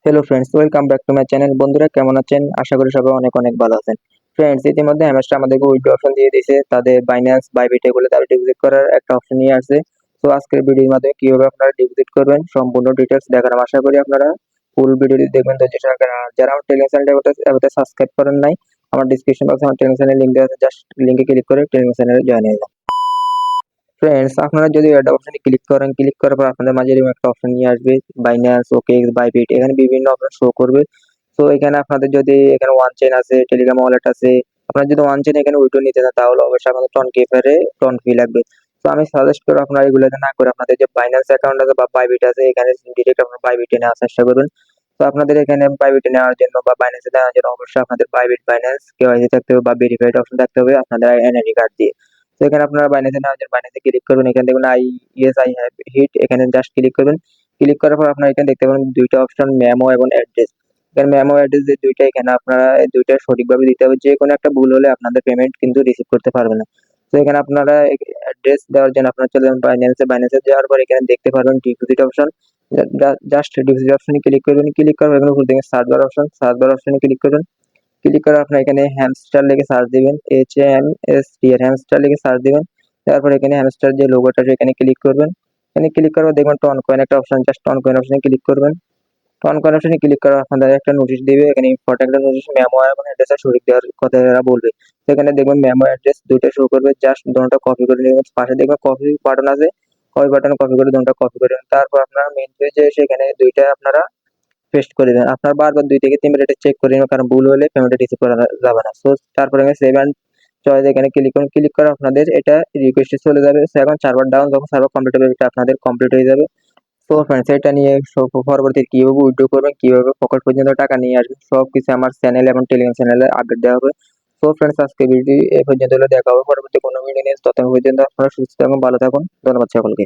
Hello friends, welcome back to my channel. বন্ধুরা কেমন আছেন? আশা করি সবাই অনেক অনেক ভালো আছেন। ফ্রেন্ডস, ইতিমধ্যে হ্যামস্টার আমাদেরকে উইথড্র অপশন দিয়ে দিয়েছে। তাদের বাইন্যান্স বাইবিট এগুলো তারা ডিপোজিট করার একটা অপশন নিয়ে আসছে। তো আজকের ভিডিওর মাধ্যমে কিভাবে আপনারা ডিপোজিট করবেন সম্পূর্ণ ডিটেলস দেখালাম। আশা করি আপনারা ফুল ভিডিওটি দেখবেন ধৈর্য সহকারে। আর যারা আমার টেলিগ্রাম চ্যানেলটা সাবস্ক্রাইব করেন নাই, আমার ডিসক্রিপশন বক্সে আমার টেলিগ্রাম চ্যানেলের লিঙ্ক দেওয়া আছে, জাস্ট লিঙ্কে ক্লিক করে টেলিগ্রাম চ্যানেলে জয়েন হয়ে যান। ফ্রেন্ডস, আপনারা যদি অ্যাড অপশনে ক্লিক করেন, ক্লিক করার পর আপনাদের মাঝে এরকম একটা অপশন নিয়ে আসবে, বাইন্যান্স, ওকেএক্স, বাইবিট, এখানে বিভিন্ন অপশন শো করবে। তো এখানে আপনাদের যদি এখানে ওয়ান চেইন আছে, টেলিগ্রাম ওয়ালেট আছে, আপনারা যদি ওয়ান চেইন এখানে উইথড্র নিতে চান তাহলে অবশ্যই আপনাদের টন কিপারে টন ফি লাগবে। তো আমি সাজেস্ট করবো আপনারা এগুলোতে না করে আপনাদের যে বাইন্যান্স অ্যাকাউন্ট আছে বা বাইবিট আছে এখানে ডিরেক্ট আপনারা বাইবিটে নেওয়ার চেষ্টা করুন। তো আপনাদের এখানে বাইবিটে নেওয়ার জন্য বা বাইন্যান্সে নেওয়ার জন্য অবশ্যই আপনাদের বাইবিট বাইন্যান্স কেওয়াইসি থাকতে হবে বা ভেরিফাইড অপশন থাকতে হবে আপনাদের এনআইডি কার্ড দিয়ে। তো এখানে আপনারা বাইন্যান্সে নেওয়ার জন্য বাইন্যান্সে ক্লিক করবেন। এখানে দেখুন আই হ্যাভ হিট, এখানে জাস্ট ক্লিক করবেন। ক্লিক করার পর আপনারা এখানে দেখতে পাবেন দুইটা অপশন, মেমো এবং অ্যাড্রেস। এখানে মেমো অ্যাড্রেস যে দুইটা, এখানে আপনারা এই দুইটা সঠিকভাবে দিতে হবে। যে কোনো একটা ভুল হলে আপনাদের পেমেন্ট কিন্তু রিসিভ করতে পারবে না। তো এখানে আপনারা অ্যাড্রেস দেওয়ার জন্য আপনারা চলে যাবেন বাইন্যান্সে। বাইন্যান্সে যাওয়ার পর এখানে দেখতে পারবেন ডিপোজিট অপশন। জাস্ট ডিপোজিট অপশনে ক্লিক করবেন। ক্লিক করার পর এখানে উপর দিকে search bar option, search bar অপশনে ক্লিক করবেন। ক্লিক করে আপনার এখানে হ্যামস্টার লিখে সার্চ দিবেন, HAMSTR হ্যামস্টার লিখে সার্চ দিবেন। তারপর এখানে হ্যামস্টার যে লোগোটা আছে এখানে ক্লিক করবেন। এখানে ক্লিক করার পর দেখবেন টন কয়েন একটা অপশন, জাস্ট টন কয়েন অপশনে ক্লিক করবেন। টন কয়েন অপশনে ক্লিক করার আপনাদের একটা নোটিশ দিবে, এখানে ইম্পর্টেন্ট একটা নোটিশ, মেমো এবং অ্যাড্রেসটা সঠিক দেওয়ার কথা এরা বলবে। তো এখানে দেখবেন মেমো অ্যাড্রেস দুটো শো করবে, জাস্ট দুটোটা কপি করে নেবেন। পাশে দেখবেন কপি বাটন আছে, কপি বাটন কপি করে দুটোটা কপি করে নেবেন। তারপর আপনার মেইন পেজে এসে এখানে দুইটা আপনারা পেস্ট করে দেন। আপনার বারবার 2 থেকে 3 মিনিটে চেক করে নিন, কারণ ভুল হলে পেমেন্টটা রিসিভ করা যাবে না। সো তারপরে এখানে সেভ অ্যান্ড চয়েস এখানে ক্লিক করুন। ক্লিক করে আপনাদের এটা রিকোয়েস্টে চলে যাবে। সো এখন সার্ভার ডাউন, যখন সার্ভার কমপ্লিট হবে এটা আপনাদের কমপ্লিট হয়ে যাবে। সো ফ্রেন্ডস, এটা নিয়ে পরবর্তী কিভাবে উইথড্র করবেন, কিভাবে পকেট পর্যন্ত টাকা নিয়ে আসবেন সবকিছু আমার চ্যানেল এবং টেলিগ্রাম চ্যানেলে আপডেট দেওয়া হবে। সো ফ্রেন্ডস, আজকে ভিডিও এ পর্যন্ত হলে দেখা হবে পরবর্তী কোনো ভিডিও নিয়ে। ততক্ষণ পর্যন্ত আপনারা সুস্থ এবং ভালো থাকুন। ধন্যবাদ সকলকে।